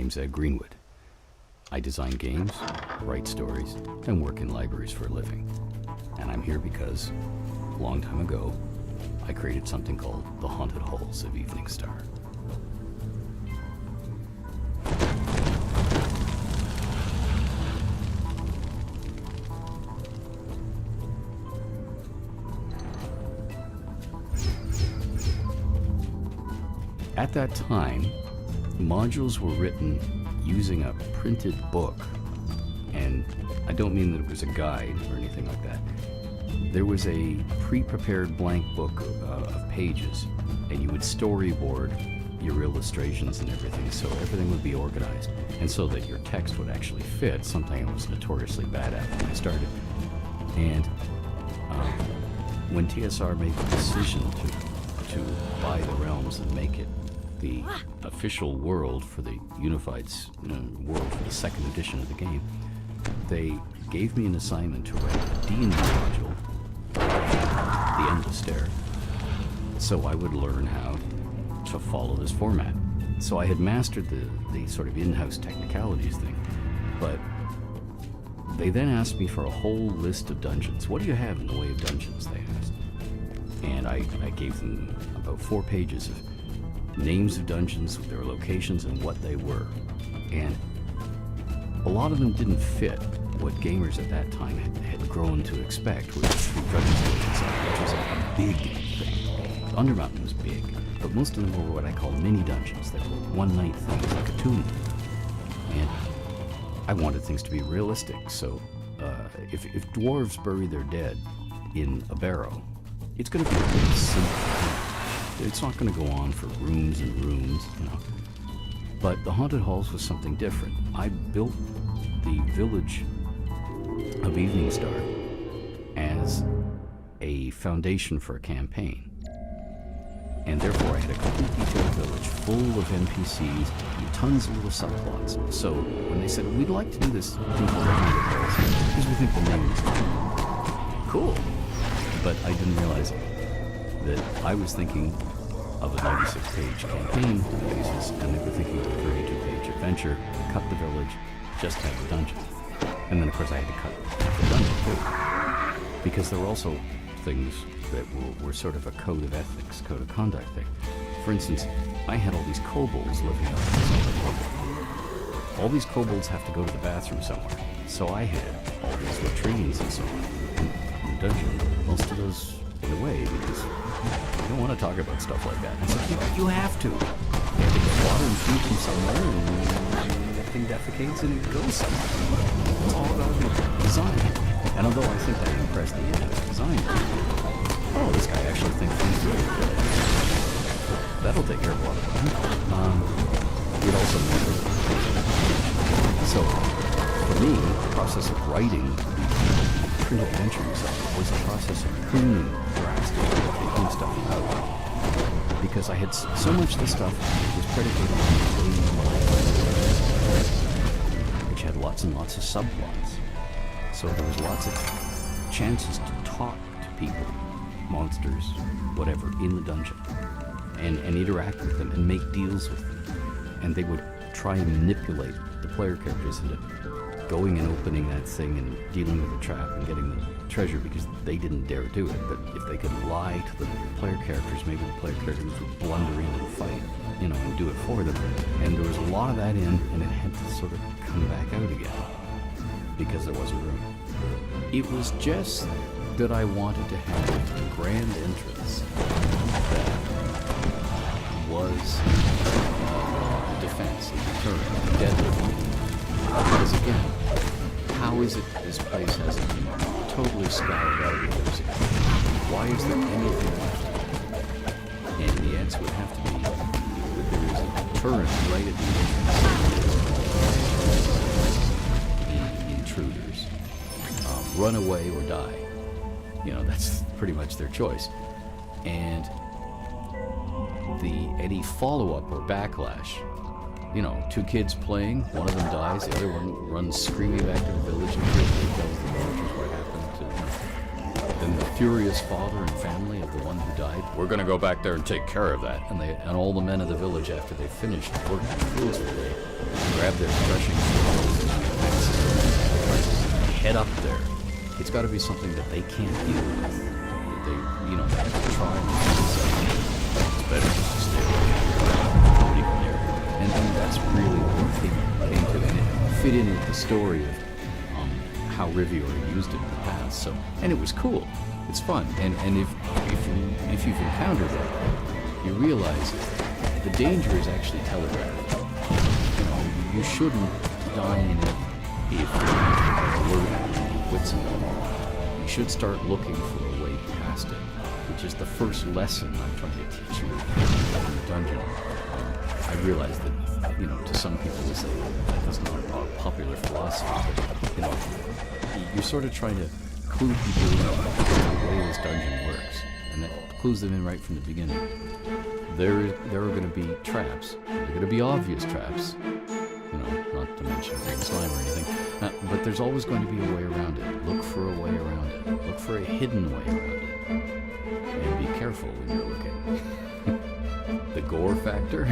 name's Ed Greenwood. I design games, write stories, and work in libraries for a living. And I'm here because, a long time ago, I created something called the Haunted Halls of Eveningstar. At that time, modules were written using a printed book, and I don't mean that it was a guide or anything like that. There was a pre-prepared blank book of pages, and you would storyboard your illustrations and everything, so everything would be organized, and so that your text would actually fit, something I was notoriously bad at when I started. And when TSR made the decision to buy the realms and make it the official world for the unified world for the second edition of the game, they gave me an assignment to write a D&D module, The Endless Stare, so I would learn how to follow this format. So I had mastered the sort of in-house technicalities thing, but they then asked me for a whole list of dungeons. What do you have in the way of dungeons, they asked. And I gave them about 4 pages of names of dungeons, their locations, and what they were. And a lot of them didn't fit what gamers at that time had grown to expect, which was a big thing. Undermountain was big, but most of them were what I call mini dungeons. They were one-night things, like a tomb. And I wanted things to be realistic, so if dwarves bury their dead in a barrow, it's going to be a really simple. It's not going to go on for rooms and rooms, But the Haunted Halls was something different. I built the village of Eveningstar as a foundation for a campaign. And therefore I had a complete detailed village full of NPCs and tons of little subplots. So when they said, we'd like to do this thing called the Haunted Halls, because we think the name is cool. But I didn't realize that I was thinking of a 96-page campaign basis, and they were thinking of a 32-page adventure, cut the village, just have the dungeon. And then, of course, I had to cut the dungeon, too. Because there were also things that were sort of a code of ethics, code of conduct thing. For instance, I had all these kobolds living up in all these kobolds have to go to the bathroom somewhere. So I had all these latrines and so on in the dungeon. Most of those in a way, because you don't want to talk about stuff like that. And so you have to. You have to get water and food from somewhere, and that thing defecates and it goes somewhere. It's all about the design. And although I think that impressed the in-house design, oh, this guy actually thinks he's good. That'll take care of a lot of it also so for me, the process of writing print adventure was a process of pruning drastically, taking stuff out, because I had so much of the stuff was predicated on which had lots and lots of subplots. So there was lots of chances to talk to people, monsters, whatever, in the dungeon, and interact with them and make deals with them. And they would try and manipulate the player characters into going and opening that thing and dealing with the trap and getting the treasure, because they didn't dare do it. But if they could lie to the player characters, maybe the player characters would blunder into the fight, and do it for them. And there was a lot of that in, and it had to sort of come back out again because there wasn't room. It was just that I wanted to have a grand entrance that was defense, a deterrent, deadly. Because again, how is it this place hasn't been totally scoured out years ago? Why is there anything left? And the answer would have to be that there is a deterrent right at the entrance. Intruders. Run away or die. That's pretty much their choice. And any follow-up or backlash, 2 kids playing, one of them dies, the other one runs screaming back to the village and tells the villagers what happened to them. then the furious father and family of the one who died, we're gonna go back there and take care of that. And all the men of the village, after they finished working the fields for the day, grab their threshing tools and head up there. It's got to be something that they can't deal with. They have to try and it's better just to stay away from there. And that's really what came to it. And it fit in with the story of how Riviera used it in the past. So, and it was cool. It's fun. And if you've encountered it, you realize the danger is actually telegraphed. You shouldn't die in it if you're alert and wits and all. You should start looking for a way past it, which is the first lesson I'm trying to teach you in the dungeon. I realize that, to some people we say that's not a popular philosophy, but, you're sort of trying to clue people in the way this dungeon works, and that clues them in right from the beginning. There are going to be traps. There are going to be obvious traps, not to mention green slime or anything, but there's always going to be a way around it. Look for a way around it. Look for a hidden way around it. And be careful when you're looking. The gore factor,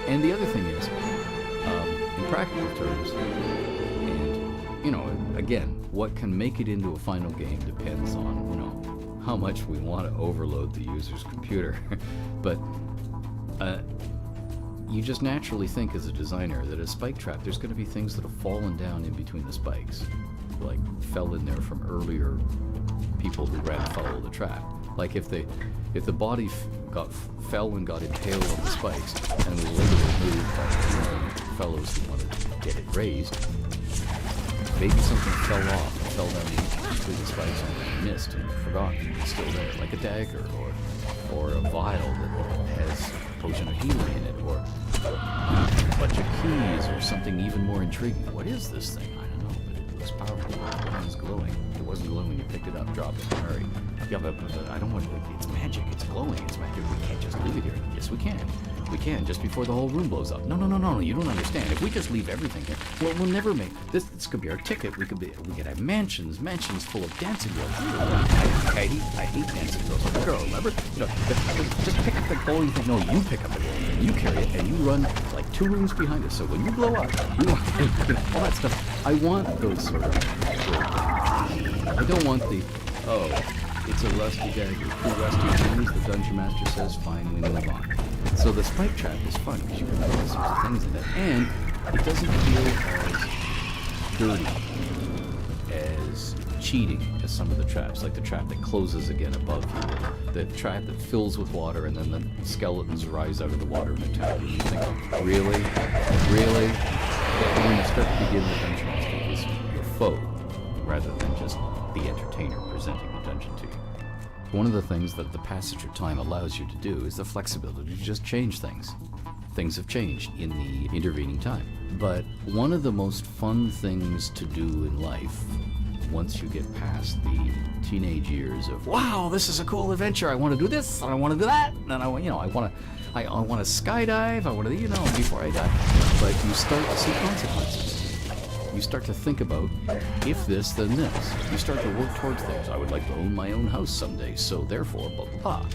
and the other thing is, in practical terms, and, again, what can make it into a final game depends on, how much we want to overload the user's computer. But you just naturally think as a designer that a spike trap, there's going to be things that have fallen down in between the spikes, like fell in there from earlier people who ran foul of the trap. Like if the body fell and got impaled on the spikes and was later removed by fellows who wanted to get it raised, maybe something fell off and fell down between the spikes and missed and forgotten. It's still there, like a dagger or a vial that has potion of healing in it, or a bunch of keys, or something even more intriguing. What is this thing? I don't know, but it looks powerful. It was glowing. It wasn't glowing when you picked it up, drop it, hurry. Yeah, but I don't want to. It's magic. It's glowing. It's magic. We can't just leave it here. Yes, we can. We can, just before the whole room blows up. No, you don't understand. If we just leave everything here, well, we'll never make this. This could be our ticket. We could have mansions full of dancing girls. I hate dancing girls. I'm a girl, remember? Just pick up the glowing thing. No, you pick up the glowing thing. You carry it, and you run like 2 rooms behind us. So when you blow up, all that stuff. I want those sort of things. I don't want the it's a rusty dagger. 2 rusty things. The dungeon master says, fine, we move on. So the spike trap is fun because you can put all sorts of things in it, and it doesn't feel as dirty, as cheating as some of the traps, like the trap that closes again above you, the trap that fills with water and then the skeletons rise out of the water and attack you. You think, really? But when you start to begin the dungeon master is your foe, rather than just the entertainer presenting the dungeon to you. One of the things that the passage of time allows you to do is the flexibility to just change things. Things have changed in the intervening time. But one of the most fun things to do in life, once you get past the teenage years of, wow, this is a cool adventure, I want to do this, and I want to do that, and I want to skydive, I want to, before I die. But you start to see consequences. You start to think about, if this, then this. You start to work towards things. I would like to own my own house someday, so therefore, blah, blah, blah.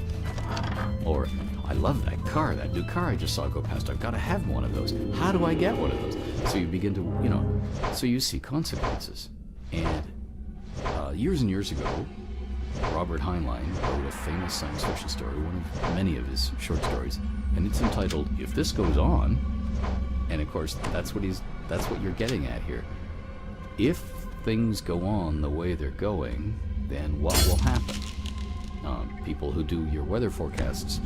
Or, I love that car, that new car I just saw go past. I've got to have one of those. How do I get one of those? So you begin to, so you see consequences. And years and years ago, Robert Heinlein wrote a famous science fiction story, one of many of his short stories, and it's entitled, If This Goes On. And of course, that's what you're getting at here. If things go on the way they're going, then what will happen? People who do your weather forecasts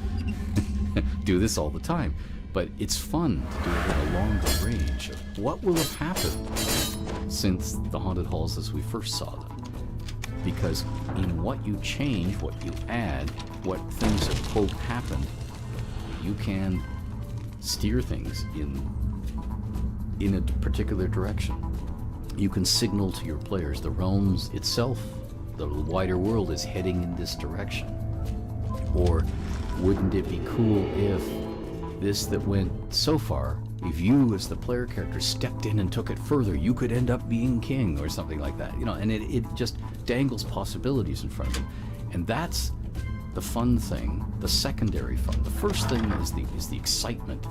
do this all the time, but it's fun to do it at a longer range. What will have happened since the haunted halls as we first saw them? Because in what you change, what you add, what things have, quote, happened, you can steer things in a particular direction. You can signal to your players the realms itself, the wider world is heading in this direction. Or wouldn't it be cool if this that went so far if you as the player character stepped in and took it further, you could end up being king or something like that, and it just dangles possibilities in front of them. And that's the fun thing, the secondary fun. The first thing is the excitement,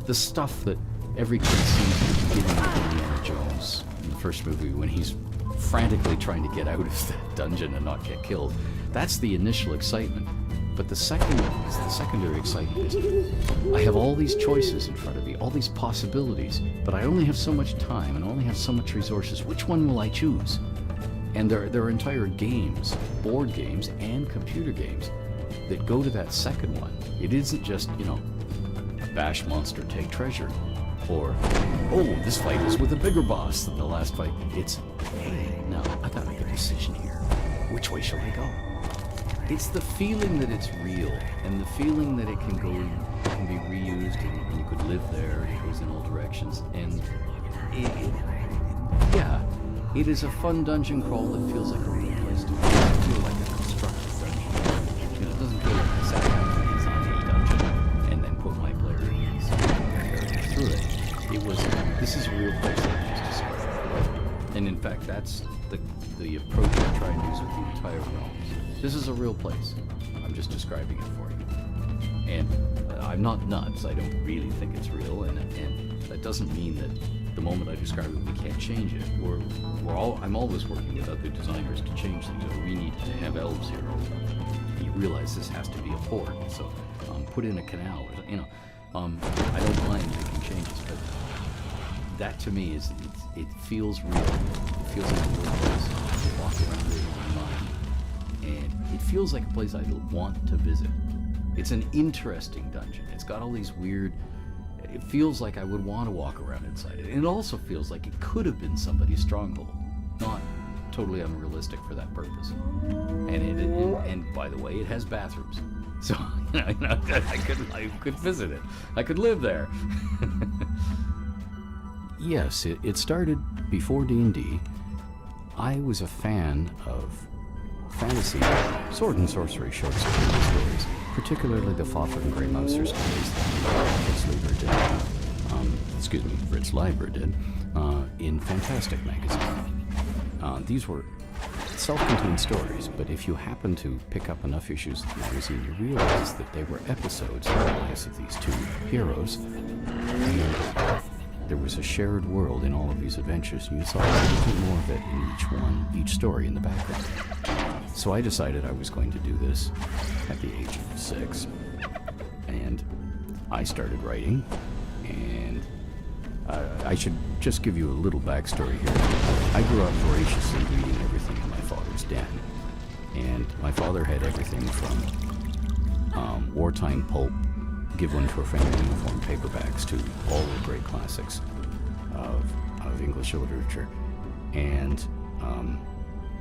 the stuff that every kid sees at the beginning of Indiana Jones in the first movie when he's frantically trying to get out of the dungeon and not get killed. That's the initial excitement. But the secondary excitement is I have all these choices in front of me, all these possibilities, but I only have so much time and only have so much resources. Which one will I choose? And there are entire games, board games and computer games, that go to that second one. It isn't just, bash monster, take treasure. Or, oh, this fight is with a bigger boss than the last fight. It's, hey, now I gotta make a decision here. Which way shall I go? It's the feeling that it's real, and the feeling that it can be reused, and you could live there, and it goes in all directions. And it is a fun dungeon crawl that feels like a real place to be. It doesn't feel like a constructed dungeon. It doesn't feel like I sat down and designed a dungeon and then put my player through it. This is a real place that I just described. And in fact, that's the approach I try and use with the entire realm. This is a real place. I'm just describing it for you. And I'm not nuts. I don't really think it's real. And that doesn't mean that the moment I describe it, we can't change it. I'm always working with other designers to change things. We need to have elves here. You realize this has to be a port. So put in a canal. I don't mind making changes, but that to me it feels real. It feels like a real place. You walk around it in my mind. And it feels like a place I want to visit. It's an interesting dungeon. It's got all these weird... It feels like I would want to walk around inside it. And it also feels like it could have been somebody's stronghold. Not totally unrealistic for that purpose. And by the way, it has bathrooms. So, I could visit it. I could live there. Yes, it started before D&D. I was a fan of fantasy, sword and sorcery short stories, particularly the Fafhrd and Grey Mouser stories that Fritz Leiber did in Fantastic magazine. These were self-contained stories, but if you happen to pick up enough issues of the magazine, you realize that they were episodes of the lives of these two heroes, and there was a shared world in all of these adventures, and you saw a little bit more of it in each story in the background. So I decided I was going to do this at the age of 6, and I started writing, and I should just give you a little backstory here. I grew up voraciously reading everything in my father's den, and my father had everything from wartime pulp, Give One to a Family Uniform paperbacks, to all the great classics of English literature, and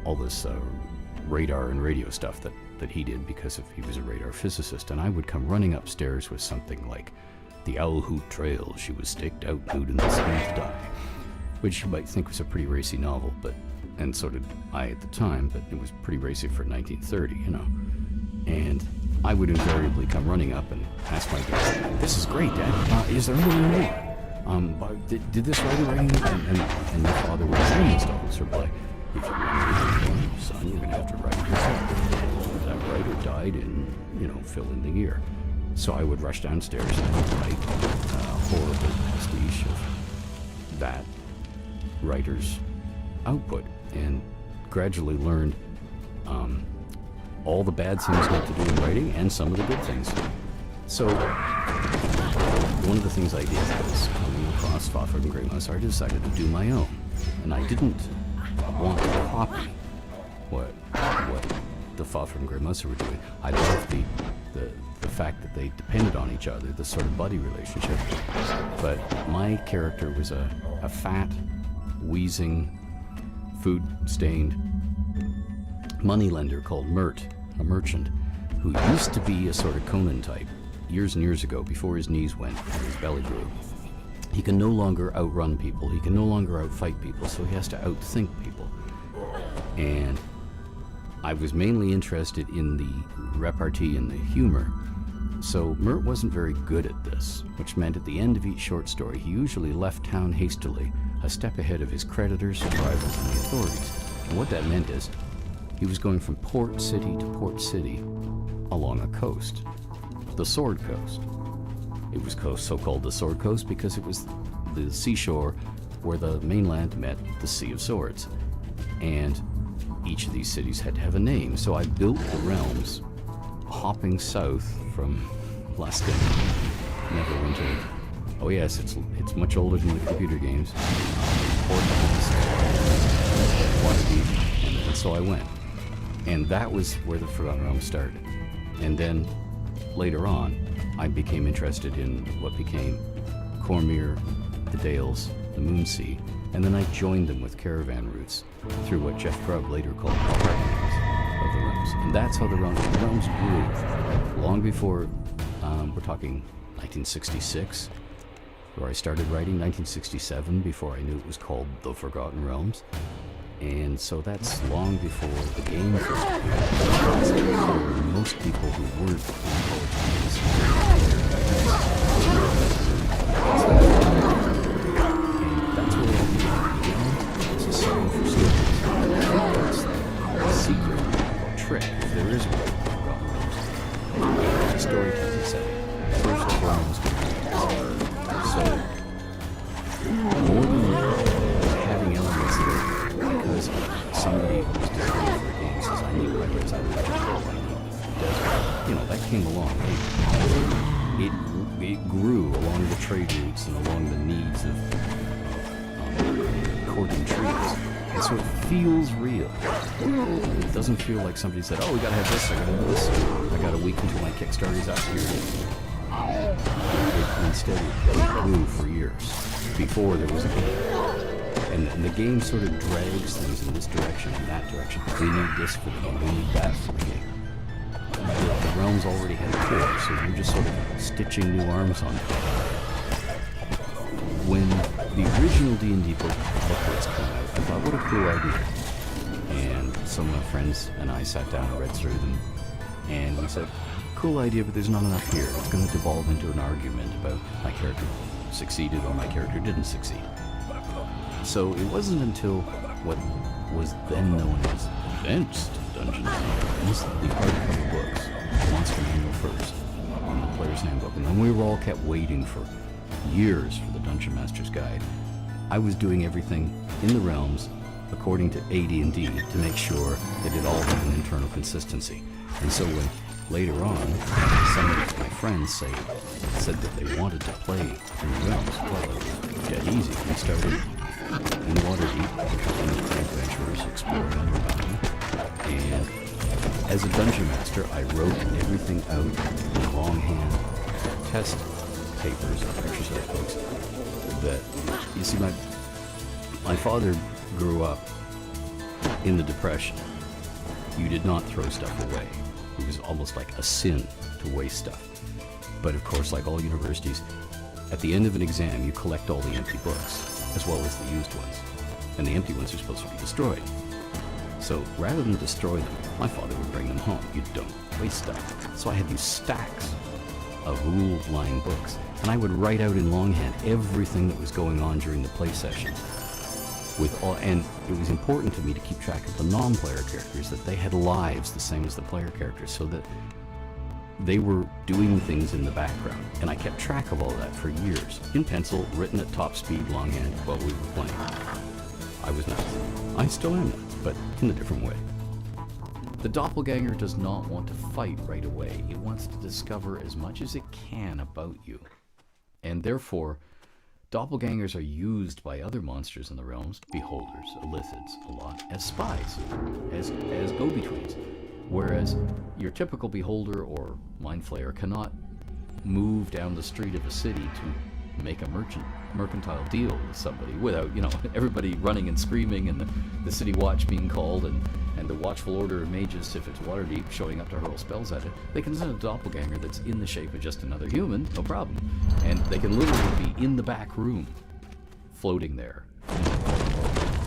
all this radar and radio stuff that he did because he was a radar physicist. And I would come running upstairs with something like The Owl Hoot Trail, She Was Staked Out Nude in the Snow to Die, which you might think was a pretty racy novel, and so did I at the time, but it was pretty racy for 1930, And I would invariably come running up and ask my dad, "This is great, Dad. Is there anything more? Did this writer write anything?" And my father would almost always reply, "If you want to read, son, you're going to have to write it yourself. That writer died in, fill in the year." So I would rush downstairs and write a horrible pastiche of that writer's output, and gradually learned all the bad things not to do in writing and some of the good things. So one of the things I did was, coming across Fafhrd and Grey Mouser, I decided to do my own, and I didn't want to copy what the Fafhrd and Grey Mouser were doing. I loved the fact that they depended on each other, the sort of buddy relationship. But my character was a fat, wheezing, food-stained moneylender called Mert, a merchant, who used to be a sort of Conan type years and years ago, before his knees went and his belly grew. He can no longer outrun people, he can no longer outfight people, so he has to outthink people. And I was mainly interested in the repartee and the humor, So Mert wasn't very good at this, which meant at the end of each short story, he usually left town hastily, a step ahead of his creditors, rivals, and the authorities. And what that meant is, he was going from port city to port city along a coast, the Sword Coast. It was so-called the Sword Coast because it was the seashore where the mainland met the Sea of Swords. And each of these cities had to have a name. So I built the realms hopping south from Luskin, Neverwinter. Oh yes, it's much older than the computer games. And so I went. And that was where the Forgotten Realms started. And then later on, I became interested in what became Cormyr, the Dales, the Moonsea, and then I joined them with caravan routes through what Jeff Grubb later called the Heartlands of the Realms. And that's how the realms grew. Long before, we're talking 1966, where I started writing, 1967, before I knew it was called The Forgotten Realms. And so that's long before the game first appeared. Most people who weren't in poetry, and that's where it began. It's a song for stories. That's the secret or trick, if there is one. It's a storytelling setting. First realms so more than having elements there, because somebody who was designing for a game says, I need weapons, I need control, I need desert. You know, that came along. It grew along the trade routes and along the needs of courting trees. And so it feels real. It doesn't feel like somebody said, oh, we gotta have this, I gotta have this. I got a week until my Kickstarter's out here. Instead, it grew for years before there was a game. And the game sort of drags things in this direction and that direction. We need this for the game, we need that for the game. The realms already had a core, so you're just sort of stitching new arms on it. When the original D&D booklets came out, I thought, what a cool idea. And some of my friends and I sat down and read through them, and we said, cool idea, but there's not enough here. It's going to devolve into an argument about my character succeeded or my character didn't succeed. So it wasn't until what was then known as Advanced Dungeons & Dragons, the hardcover books, the Monster Manual first, and the Player's Handbook, and then we were all kept waiting for years for the Dungeon Master's Guide. I was doing everything in the realms according to AD&D to make sure that it all had an internal consistency. And so when later on, some of my friends said that they wanted to play in the realms, well, it was dead easy. We started in Waterdeep, becoming adventurers, exploring Underground, and as a dungeon master, I wrote everything out in longhand test papers or exercise books. That you see, my father grew up in the Depression. You did not throw stuff away. It was almost like a sin to waste stuff. But of course, like all universities, at the end of an exam, you collect all the empty books, as well as the used ones. And the empty ones are supposed to be destroyed. So rather than destroy them, my father would bring them home. You don't waste stuff. So I had these stacks of rule-lined books, and I would write out in longhand everything that was going on during the play sessions. And it was important to me to keep track of the non-player characters, that they had lives the same as the player characters, so that they were doing things in the background. And I kept track of all that for years, in pencil, written at top speed, longhand, while we were playing. I was nuts. I still am nuts, but in a different way. The doppelganger does not want to fight right away. It wants to discover as much as it can about you. And therefore, doppelgangers are used by other monsters in the realms, beholders, illithids, a lot, as spies, as go-betweens. Whereas your typical beholder or mind flayer cannot move down the street of a city to make a mercantile deal with somebody without, everybody running and screaming and the city watch being called and the watchful order of mages, if it's Waterdeep, showing up to hurl spells at it. They can send a doppelganger that's in the shape of just another human, no problem. And they can literally be in the back room, floating there,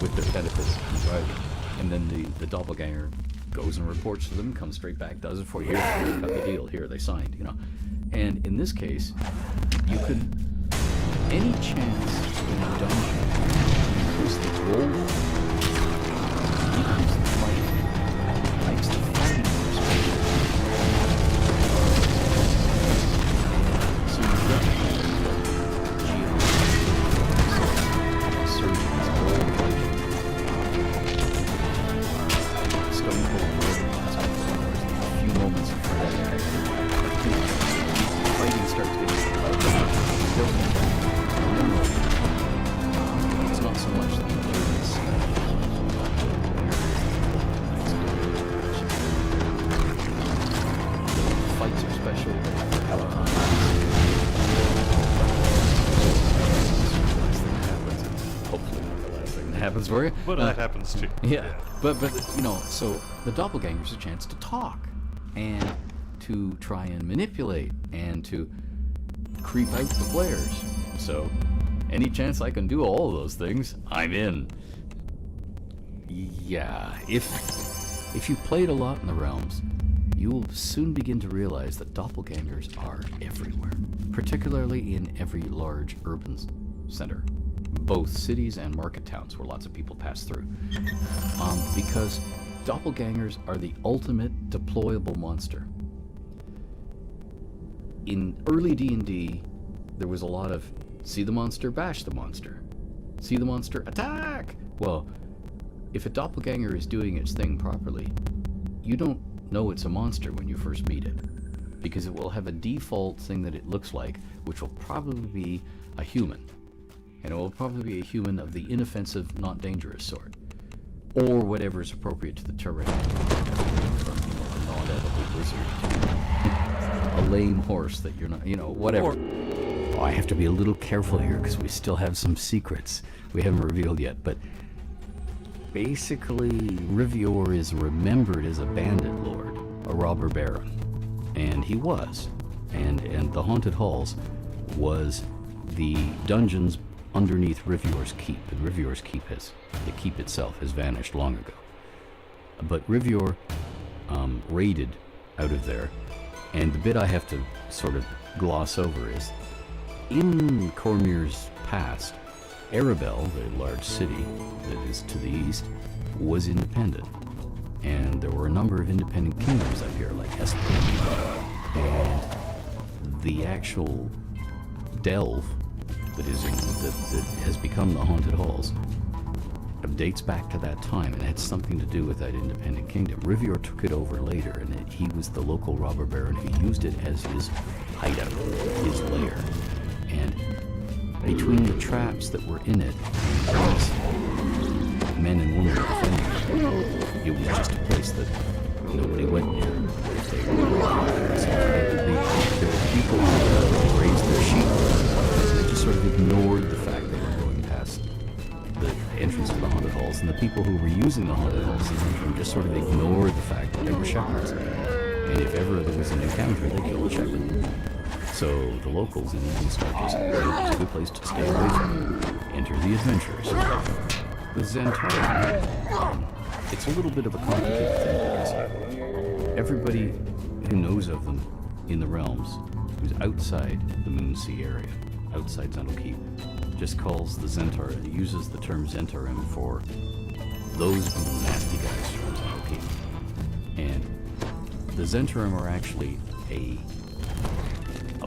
with their benefits and driving. And then the doppelganger goes and reports to them, comes straight back, does it for you, here, cut the deal, here, they signed, And in this case, you could, any chance in a dungeon, use the roll, use the fight, likes the fighting perspective. So you recognize that surgeons, roll, stone cold robots, a few moments of fresh fighting starts getting it's not so much the endurance. The fights are special. Hopefully not the last thing that happens for you. But that happens too. Yeah. But you know, so the doppelganger's a chance to talk and to try and manipulate and to creep out the players. So any chance I can do all of those things, I'm in. Yeah, if you've played a lot in the realms, you will soon begin to realize that doppelgangers are everywhere, particularly in every large urban center, both cities and market towns where lots of people pass through. Because doppelgangers are the ultimate deployable monster. In early D&D, there was a lot of see the monster, bash the monster. See the monster, attack! Well, if a doppelganger is doing its thing properly, you don't know it's a monster when you first meet it, because it will have a default thing that it looks like, which will probably be a human. And it will probably be a human of the inoffensive, not dangerous sort. Or whatever is appropriate to the terrain. From a non-edible lizard to a lame horse that you're not, whatever. Oh, I have to be a little careful here because we still have some secrets we haven't revealed yet, but basically Rivior is remembered as a bandit lord, a robber baron, and he was. And the Haunted Halls was the dungeons underneath Rivior's keep, and Rivior's keep the keep itself has vanished long ago. But Rivior raided out of there, and the bit I have to sort of gloss over is, in Cormyr's past, Arabelle, the large city that is to the east, was independent. And there were a number of independent kingdoms up here, like Hesper. And the actual delve that has become the Haunted Halls dates back to that time, and had something to do with that independent kingdom. Rivior took it over later, and he was the local robber baron who used it as his hideout, his lair. And between the traps that were in it, men and women defending it was just a place that nobody went near. There were people who raised their sheep. They just sort of ignored the fact they were going past the entrance to the Haunted Halls, and the people who were using the Haunted Halls just sort of ignored the fact that they were shepherds. And if ever there was an encounter, they killed the shepherd. So the locals in Eveningstar just said, it's a good place to stay away from. Enter the adventurers. The Zentari, it's a little bit of a complicated thing because everybody who knows of them in the realms, who's outside the Moonsea area, outside Zendel Keep, just calls the Zentari, uses the term Zentarim for those nasty guys from Zendel Keep. And the Zentarim are actually a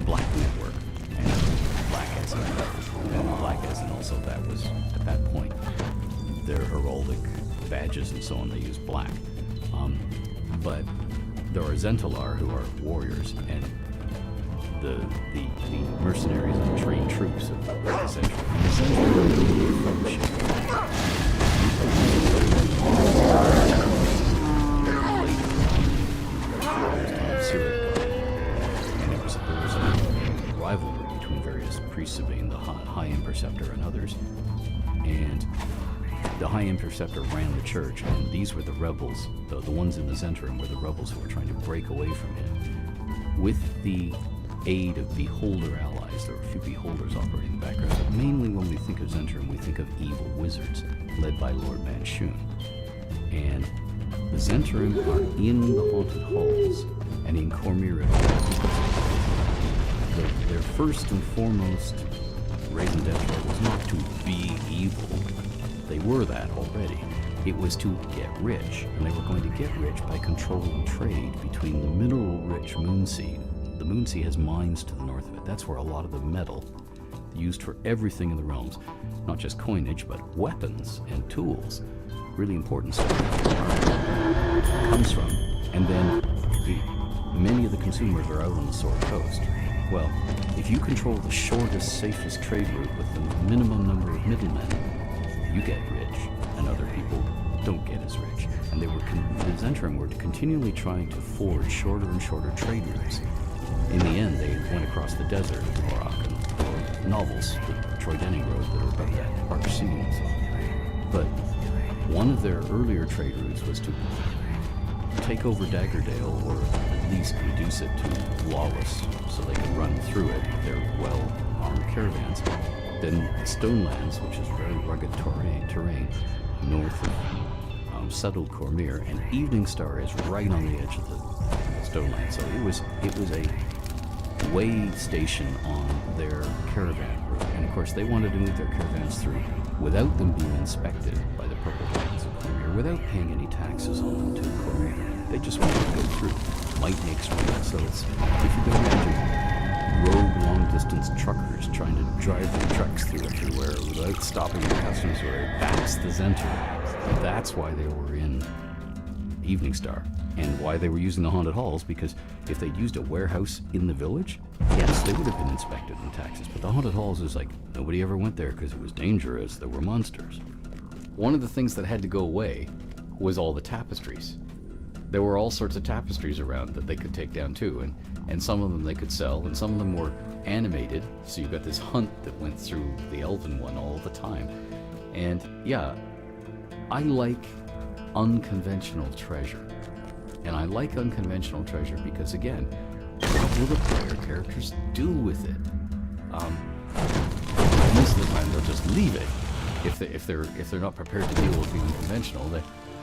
black network, and black as in also that was, at that point, their heraldic badges and so on, they use black. But there are Zentalar who are warriors, and the mercenaries and trained troops of the rivalry between various priests of Bane, the High Imperceptor and others, and the High Imperceptor ran the church, and these were the rebels, the ones in the Zentrum were the rebels who were trying to break away from him. With the aid of Beholder allies, there were a few Beholders operating in the background, but mainly when we think of Zentrum, we think of evil wizards, led by Lord Manshun. And the Zentrum are in the Haunted Halls, and in Cormyr, their first and foremost raison d'etre was not to be evil. They were that already. It was to get rich, and they were going to get rich by controlling trade between the mineral-rich Moonsea. The Moonsea has mines to the north of it. That's where a lot of the metal used for everything in the realms, not just coinage, but weapons and tools, really important stuff, comes from. And then many of the consumers are out on the Sword Coast. Well, if you control the shortest, safest trade route with the minimum number of middlemen, you get rich, and other people don't get as rich. And they were the Zentrum were continually trying to forge shorter and shorter trade routes. In the end, they went across the desert to Morocco, or novels, the Troy Denning Road, that are about that harsh sea and so on. But one of their earlier trade routes was to take over Daggerdale, or at least reduce it to lawless, so they could run through it with their well-armed caravans. Then the Stonelands, which is very rugged terrain north of settled Cormyr, and Eveningstar is right on the edge of the Stonelands. So it was a way station on their caravan route, and of course they wanted to move their caravans through without them being inspected by the Purple Dragons of Cormyr, without paying any taxes on them to Cormyr. They just wanted to go through. Might make strong. So it's, if you can imagine rogue long-distance truckers trying to drive their trucks through everywhere without stopping the customs order, that's the Zentrum. That's why they were in Eveningstar, and why they were using the Haunted Halls, because if they'd used a warehouse in the village, yes, they would have been inspected and taxes, but the Haunted Halls is like, nobody ever went there because it was dangerous, there were monsters. One of the things that had to go away was all the tapestries. There were all sorts of tapestries around that they could take down too, and some of them they could sell, and some of them were animated, so you got this hunt that went through the Elven one all the time. And yeah, I like unconventional treasure. And I like unconventional treasure because, again, what will the player characters do with it? Most of the time they'll just leave it. If they're not prepared to deal with being conventional,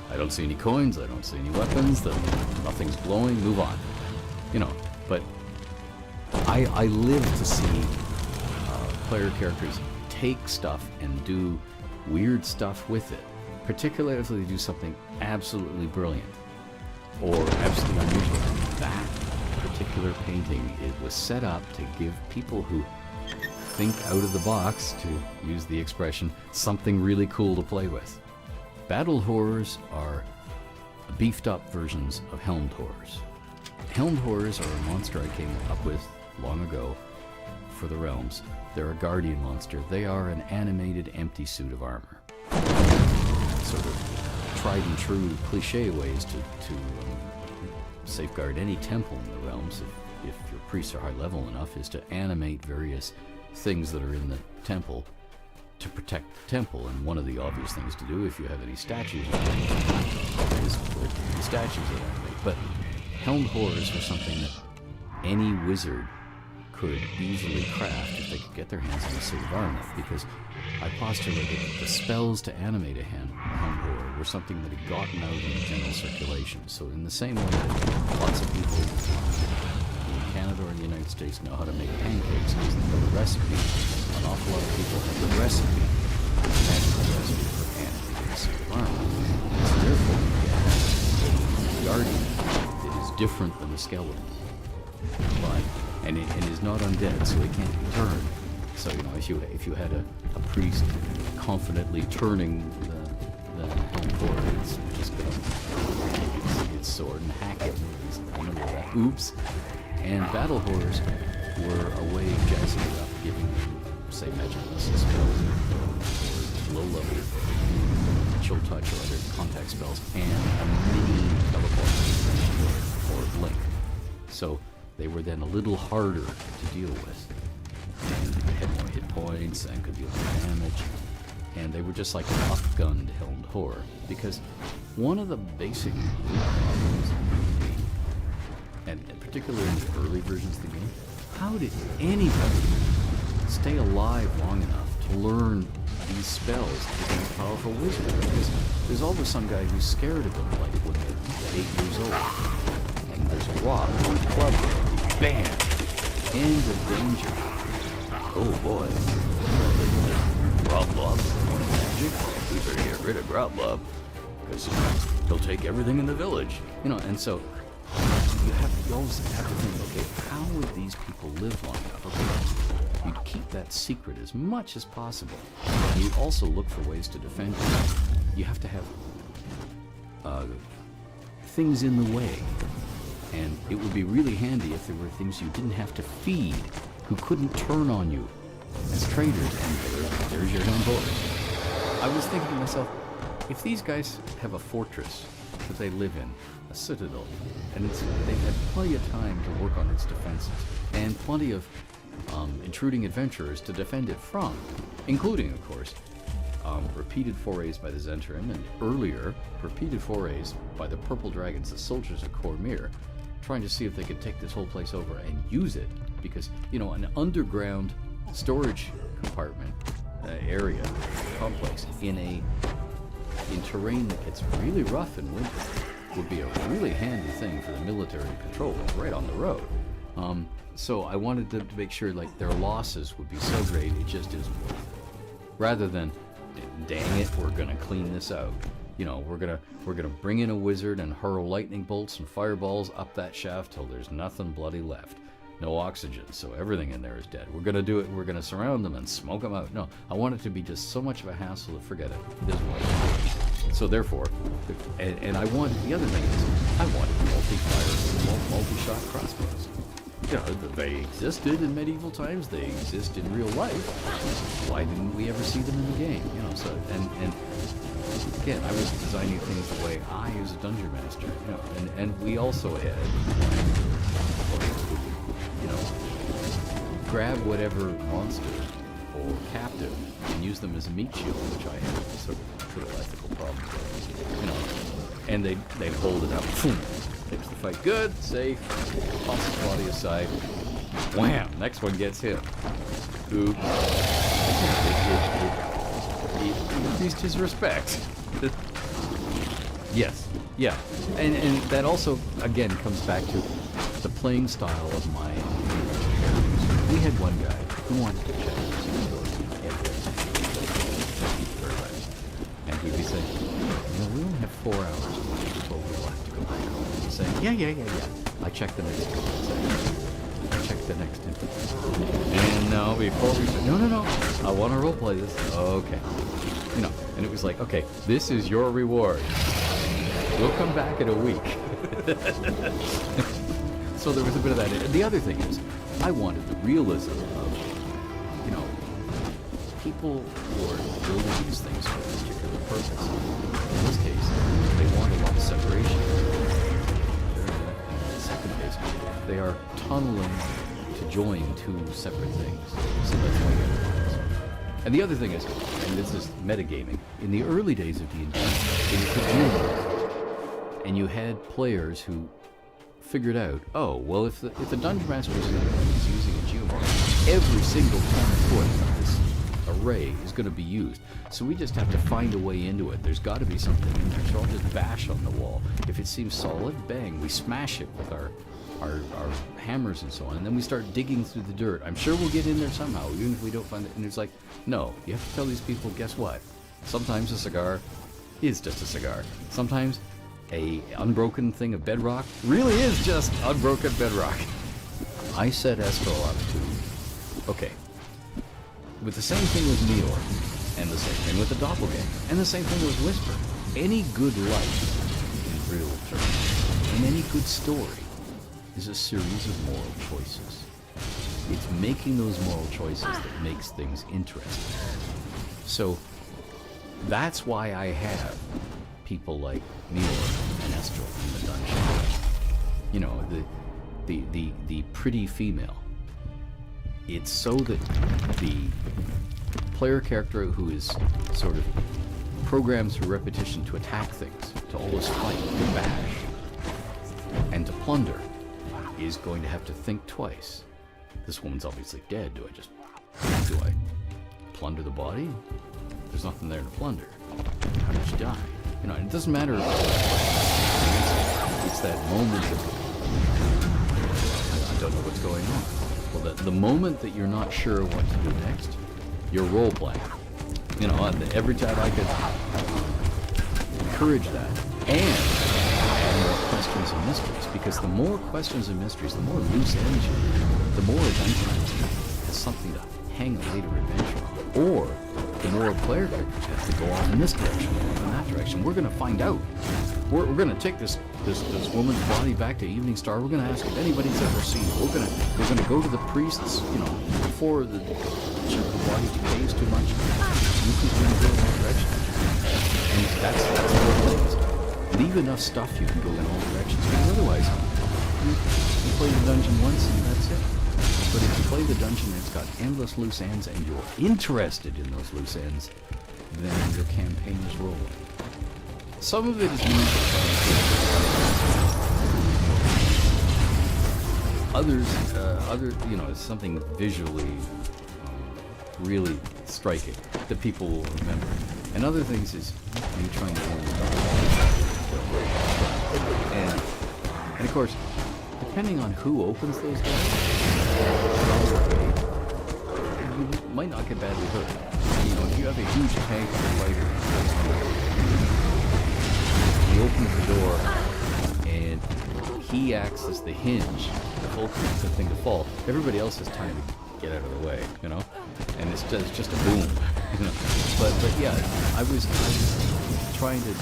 I don't see any coins, I don't see any weapons, nothing's glowing, move on. You know, but I live to see player characters take stuff and do weird stuff with it, particularly if they do something absolutely brilliant or absolutely unusual. That particular painting, it was set up to give people who think out of the box, to use the expression, something really cool to play with. Battle Horrors are beefed up versions of Helmed Horrors. Helmed Horrors are a monster I came up with long ago for the realms. They're a guardian monster. They are an animated empty suit of armor. Sort of tried and true cliche ways to safeguard any temple in the realms, if your priests are high level enough, is to animate various things that are in the temple to protect the temple. And one of the obvious things to do, if you have any statues, is put the statues that animate. But Helmed Horrors were something that any wizard could easily craft if they could get their hands on a suit of armor, because I postulated that the spells to animate a Helmed Horror were something that had gotten out in the general circulation. So in the same way that lots of people in Canada or in the United States know how to make pancakes because they've got a recipe, an awful lot of people have the recipe, the magical recipe for animating a suit of armor. So therefore you get a guardian that is different than the skeleton. But and it is not undead, so it can't be turned. So, you know, if you had a priest confidently turning the Helmed Horror, it's just going to take its sword and hack it. Oops. And Battle Horrors were a way of jazzing it up, giving them, say, magic missile spells, or low-level chill touch or other contact spells, and a mini teleport or blink. So they were then a little harder to deal with, and they had more hit points and could deal more damage, and they were just like an up-gunned Helmed Horror, because one of the basic problems, and particularly in the early versions of the game, how did anybody stay alive long enough to learn these spells to become a powerful wizard? Because there's always some guy who's scared of them, like when they're 8 years old, and there's a rock, or a club, bam! and the danger. Oh boy. Groblob, magic. We better get rid of Groblob, because he'll take everything in the village. And so you always have to think, okay, how would these people live long enough? Okay, you'd keep that secret as much as possible. And you'd also look for ways to defend yourself. You have to have things in the way. And it would be really handy if there were things you didn't have to feed, who couldn't turn on you as traitors. And there's your own board. I was thinking to myself, if these guys have a fortress that they live in, a citadel, and they've had plenty of time to work on its defenses, and plenty of intruding adventurers to defend it from, including, of course, repeated forays by the Zentrim, and earlier, repeated forays by the Purple Dragons, the soldiers of Cormyr, trying to see if they could take this whole place over and use it, because, an underground storage compartment area, complex, in terrain that gets really rough in winter, would be a really handy thing for the military to control right on the road. So I wanted them to make sure their losses would be so great it just isn't worth it. Rather than, dang it, we're gonna clean this out. We're gonna bring in a wizard and hurl lightning bolts and fireballs up that shaft till there's nothing bloody left. No oxygen, so everything in there is dead. We're gonna do it. We're gonna surround them and smoke them out. No, I want it to be just so much of a hassle to forget it. This way. So therefore, and I want the other thing is I wanted multi-fire, multi-shot crossbows. They existed in medieval times. They exist in real life. Why didn't we ever see them in the game? So and again, I was designing things the way I, as a dungeon master, and we also had, grab whatever monster or captive and use them as a meat shield, which I had sort of ethical problem with, and they'd hold it up, boom, takes the fight, good, safe, toss his body aside, wham, next one gets him. Oops. He increased his respect. Yes, yeah, and that also again comes back to the playing style of my. We had one guy who wanted to check his and he'd be saying, we only have 4 hours before we'll have to go back home. And he'd say, yeah. I checked the next one. I checked the next one. And now before we said, no, I want to roleplay this. Okay. And it was like, okay, this is your reward. We'll come back in a week. So there was a bit of that. And the other thing is, I wanted the realism of, people who are building these things for a particular purpose. In this case, they want a lot of separation. In the second case, they are tunneling to join two separate things. So that's why you have to. And the other thing is, and this is metagaming, in the early days of D&D, it was the Geomorph. And you had players who figured out, if the Dungeon Master is using a Geomorph, every single 10-foot of this array is going to be used. So we just have to find a way into it. There's got to be something in there. So I'll just bash on the wall. If it seems solid, bang, we smash it with our hammers and so on. And then we start digging through the dirt. I'm sure we'll get in there somehow, even if we don't find it. And it's like, no, you have to tell these people, guess what? Sometimes a cigar is just a cigar. Sometimes a unbroken thing of bedrock really is just unbroken bedrock. I set Espo up to, okay, with the same thing with Meteor, and the same thing with the Doppelganger, and the same thing with Whisper. Any good life, in real terms, and any good story, is a series of moral choices. It's making those moral choices that makes things interesting. So, that's why I have people like Meteor and Estral in the dungeon. The pretty female. It's so that the player character who is sort of programmed through repetition to attack things, to always fight, to bash, and to plunder, is going to have to think twice. This woman's obviously dead. Do I plunder the body? There's nothing there to plunder. How did she die? It doesn't matter. It's that moment of, I don't know what's going on. example, that the moment that you're not sure what to do next, you're role playing. You know, every time I could encourage that and add more questions and mysteries, because the more questions and mysteries, the more loose ends you have, the more adventure has something to hang a later adventure on, or the more a player has to go off in this direction or in that direction. We're going to find out. We're going to take this woman's body back to Eveningstar. We're going to ask if anybody's ever seen it. We're going to go to the priests, you know, before the body decays too much. You can go in that direction, and that's what it is. Leave enough stuff, you can go in all directions. Because otherwise, you play the dungeon once and that's it. But if you play the dungeon and it's got endless loose ends and you're interested in those loose ends, then your campaign is rolling. Some of it is music. Others, you know, is something visually really striking that people will remember. And other things is you trying to learn and of course, depending on who opens those doors, you might not get badly hurt. You know, if you have a huge tank of a fighter, he opens the door and he acts as the hinge, the whole thing to fall. Everybody else has time to get out of the way, you know, and it's just a boom, you know. But yeah, I was trying to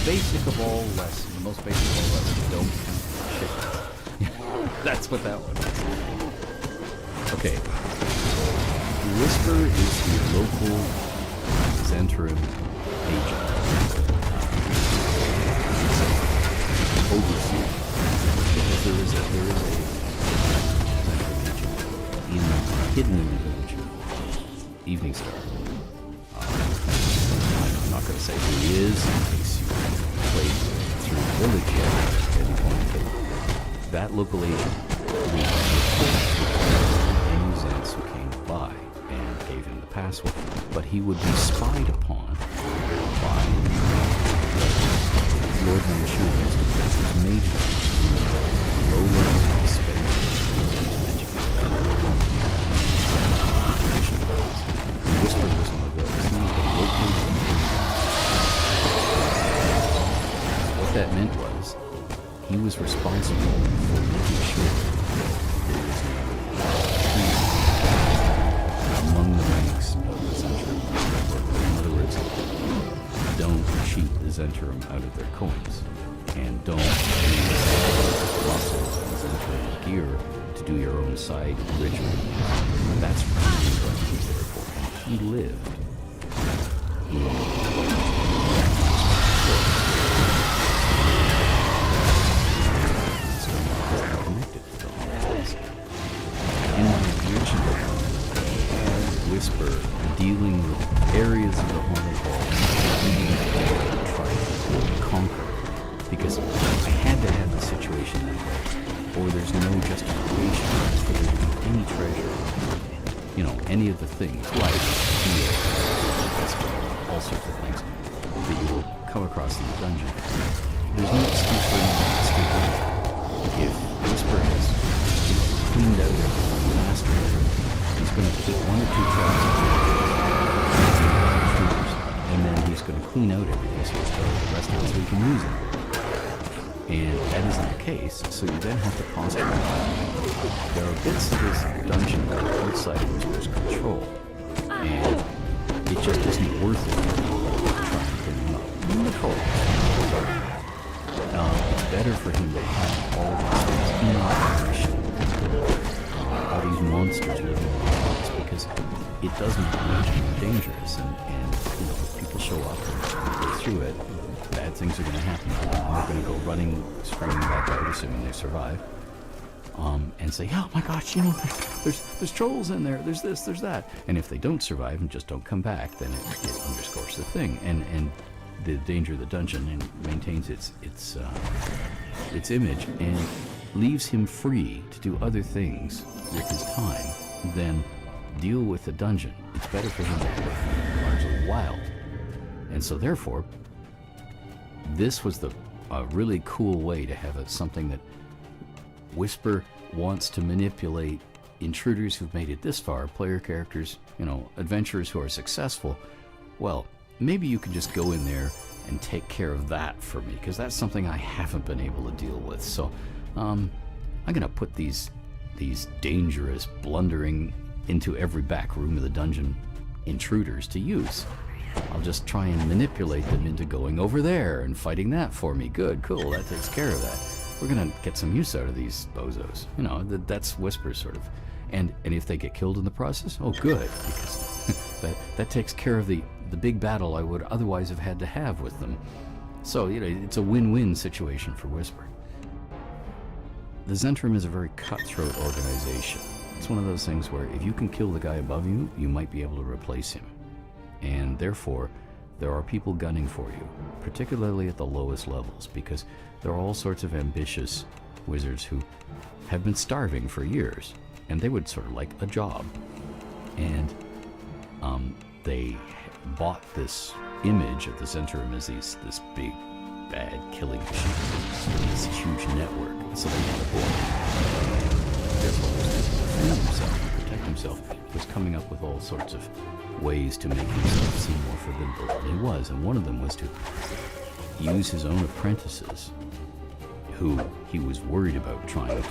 basic of all lessons, the most basic of all lessons, don't shit. That's what that one is. Okay. Whisper is the local Zentrum agent. Overseer. Because there is a Zentrum agent hidden in the village of Eveningstar. I'm not going to say who he is in case you played through the village yet at any point. That local agent any Zents who came by and gave him the password, but he would be spied upon by Lord Manchu's major low-level magic. Whisper was one of those. He located. What that meant was he was responsible for making sure there was among the ranks of the Zentrum. In other words, don't cheat the Zentrum out of their coins, and don't use muscles and Zentrum gear to do your own side ritual. That's really what he was there for. He lived. In my original Whisper, dealing with areas of the Haunted Halls I tried to conquer, because I had to have the situation that way, or there's no justification for there to be any treasure, you know, any of the things, like all sorts of things that you will come across in the dungeon. There's no excuse for anything stupid. If Whisper has cleaned out everything, mastered everything, he's going to keep one or two traps and then he's going to clean out everything so he's got the rest of it so he can use it. And that isn't the case, so you then have to pause it. There are bits of this dungeon that are outside of Whisper's control, and it just isn't worth it to try and clean them up. It's better for him to have all these things in operation, all these monsters living in the house, because it does make the dungeon more dangerous, and you know, if people show up and go through it, bad things are going to happen. They're going to go running, screaming back out, assuming they survive, and say, oh my gosh, you know, there's trolls in there, there's this, there's that. And if they don't survive and just don't come back, then it underscores the thing, and the danger of the dungeon, and maintains its image, and leaves him free to do other things with his time than deal with the dungeon. It's better for him to have largely wild. And so therefore, this was a really cool way to have something that Whisper wants to manipulate intruders who've made it this far, player characters, adventurers who are successful, well, maybe you can just go in there and take care of that for me, because that's something I haven't been able to deal with. So I'm gonna put these dangerous, blundering into every back room of the dungeon intruders to use. I'll just try and manipulate them into going over there and fighting that for me. Good, cool, that takes care of that. We're gonna get some use out of these bozos. That's Whisper's sort of. And if they get killed in the process, oh good, because that takes care of the big battle I would otherwise have had to have with them. So, it's a win-win situation for Whisper. The Zentrum is a very cutthroat organization. It's one of those things where if you can kill the guy above you, you might be able to replace him. And therefore, there are people gunning for you, particularly at the lowest levels, because there are all sorts of ambitious wizards who have been starving for years, and they would sort of like a job. And they bought this image of the Zentrum as this big, bad killing machine, this huge network. So they had a boy. Therefore, to defend himself and protect himself, he was coming up with all sorts of ways to make himself seem more formidable than he was. And one of them was to use his own apprentices, who he was worried about trying to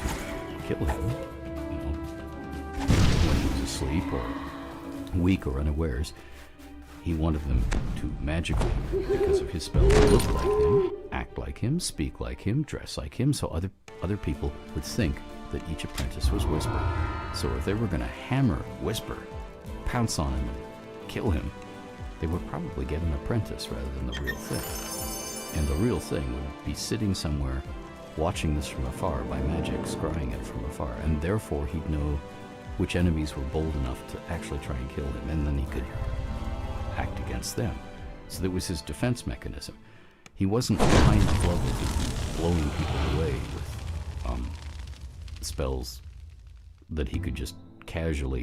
kill him, when he was asleep or weak or unawares. He wanted them to magically, because of his spell, look like him, act like him, speak like him, dress like him, so other people would think that each apprentice was Whisper. So if they were going to hammer Whisper, pounce on him, and kill him, they would probably get an apprentice rather than the real thing. And the real thing would be sitting somewhere, watching this from afar by magic, scrying it from afar, and therefore he'd know which enemies were bold enough to actually try and kill him, and then he could act against them. So that was his defense mechanism. He wasn't high enough level to be blowing people away with spells that he could just casually